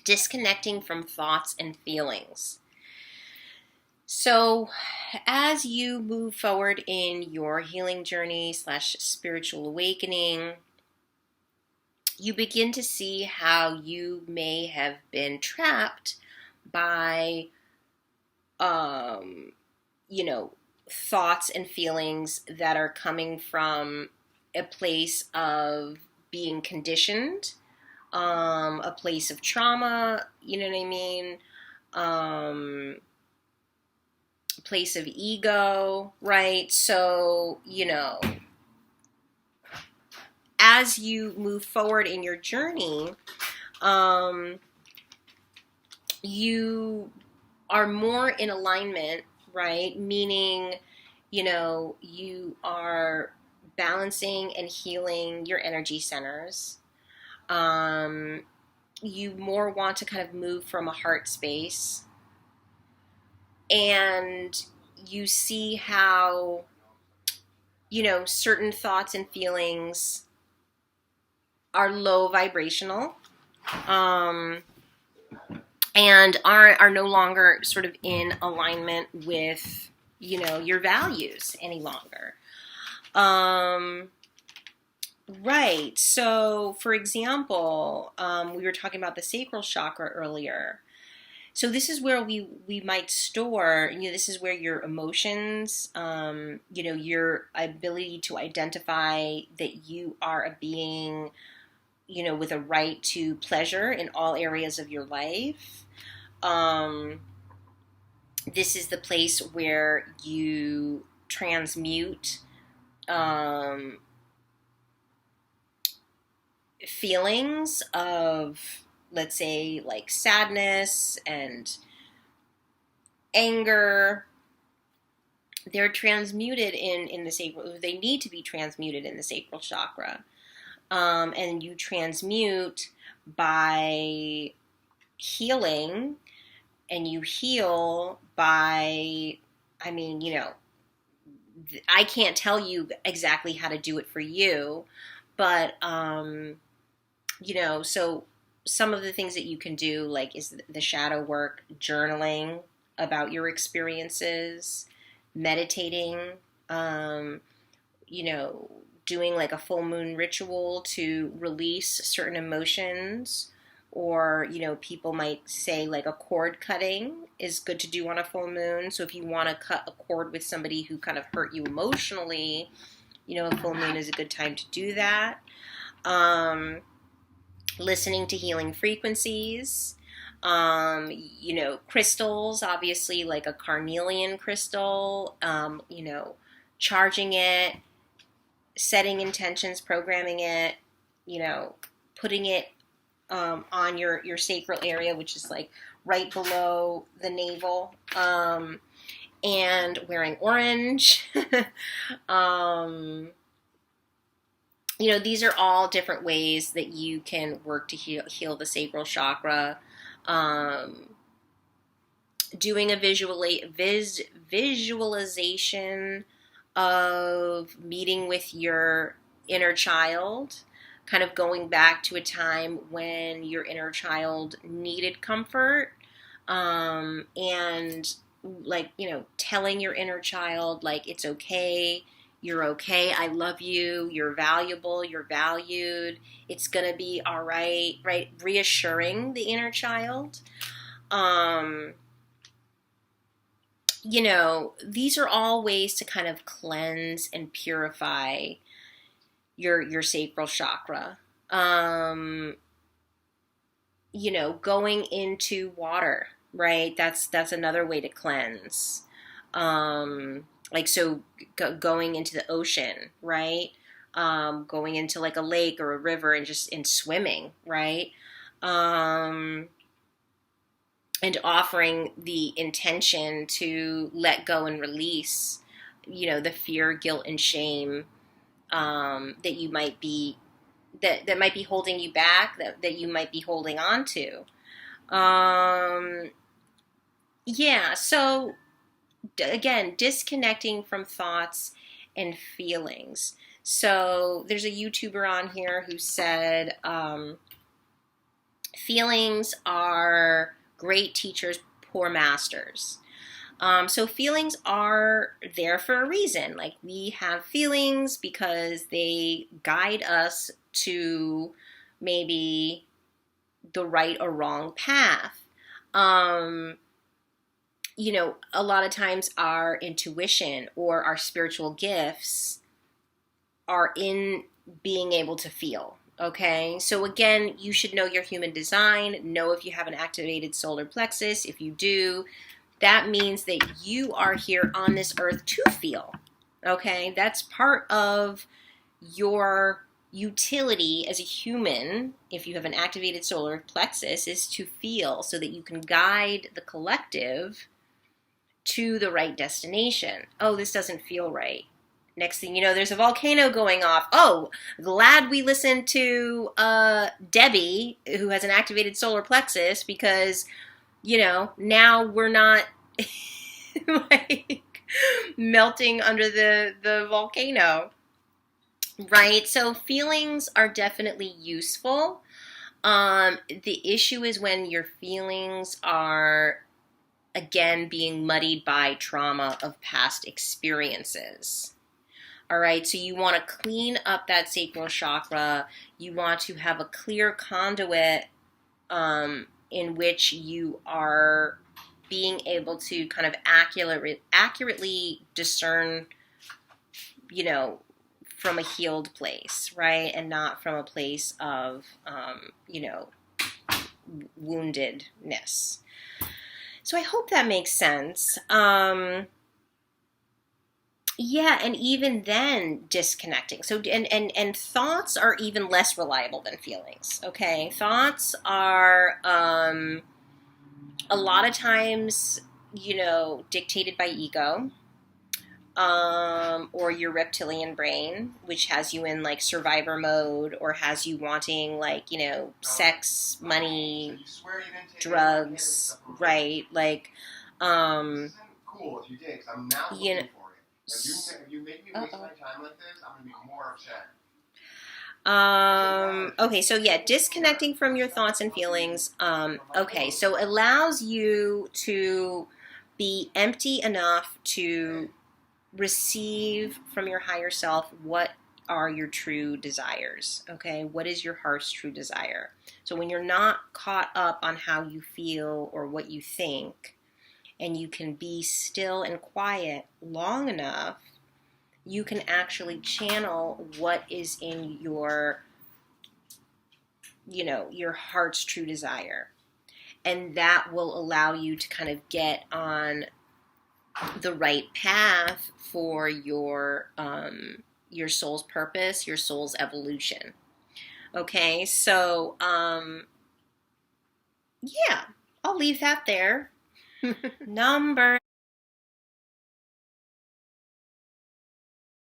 disconnecting from thoughts and feelings. So, as you move forward in your healing journey slash spiritual awakening, you begin to see how you may have been trapped by, um, you know, thoughts and feelings that are coming from a place of being conditioned, a place of trauma, you know what I mean? A place of ego, right? So, as you move forward in your journey, um, you are more in alignment, right? Meaning, you are balancing and healing your energy centers. You more want to kind of move from a heart space, and you see how, certain thoughts and feelings are low vibrational, um, and are no longer sort of in alignment with, your values any longer. Right. So, for example, we were talking about the sacral chakra earlier. So this is where we might store, this is where your emotions, your ability to identify that you are a being, with a right to pleasure in all areas of your life. This is the place where you transmute feelings of, let's say, like sadness and anger. They're transmuted in the sacral. They need to be transmuted in the sacral chakra, and you transmute by healing, and you heal by, I can't tell you exactly how to do it for you, but so some of the things that you can do, like, is the shadow work, journaling about your experiences, meditating, um, doing like a full moon ritual to release certain emotions. Or, people might say like a cord cutting is good to do on a full moon. So if you want to cut a cord with somebody who kind of hurt you emotionally, a full moon is a good time to do that. Listening to healing frequencies, crystals, obviously, like a carnelian crystal, charging it, setting intentions, programming it, putting it on your sacral area, which is like right below the navel, and wearing orange. These are all different ways that you can work to heal the sacral chakra. Doing a visualization of meeting with your inner child, kind of going back to a time when your inner child needed comfort, and like, telling your inner child, like, it's okay, you're okay, I love you, you're valuable, you're valued, it's gonna be all right, right? Reassuring the inner child. These are all ways to kind of cleanse and purify your sacral chakra. Going into water, right? That's another way to cleanse. Like, so going into the ocean, right? Going into like a lake or a river and just in swimming, right? And offering the intention to let go and release, the fear, guilt, and shame, that you might be, that might be holding you back, that you might be holding on to. Yeah, so again, disconnecting from thoughts and feelings. So there's a YouTuber on here who said, Feelings are great teachers, poor masters. So feelings are there for a reason. Like, we have feelings because they guide us to maybe the right or wrong path. A lot of times our intuition or our spiritual gifts are in being able to feel. Okay, so again, you should know your human design, know if you have an activated solar plexus. If you do, that means that you are here on this earth to feel. Okay, that's part of your utility as a human. If you have an activated solar plexus, is to feel so that you can guide the collective to the right destination. Oh, this doesn't feel right. Next thing you know, there's a volcano going off. Oh, glad we listened to Debbie, who has an activated solar plexus, because, now we're not like melting under the volcano, right? So feelings are definitely useful. The issue is when your feelings are, again, being muddied by trauma of past experiences. All right, so you want to clean up that sacral chakra. You want to have a clear conduit in which you are being able to kind of accurately discern, from a healed place, right? And not from a place of, woundedness. So I hope that makes sense. Yeah, and even then, disconnecting. So, and thoughts are even less reliable than feelings. Okay, thoughts are a lot of times, dictated by ego, or your reptilian brain, which has you in like survivor mode, or has you wanting like sex, money, drugs, right? Like, cool if you did, 'cause I'm now looking for it. If you make me waste my time like this, I'm gonna be more upset. Okay, so yeah, disconnecting from your thoughts and feelings. Okay, so allows you to be empty enough to receive from your higher self what are your true desires. Okay, what is your heart's true desire? So when you're not caught up on how you feel or what you think, and you can be still and quiet long enough, you can actually channel what is in your heart's true desire. And that will allow you to kind of get on the right path for your soul's purpose, your soul's evolution. Okay, so yeah, I'll leave that there. Number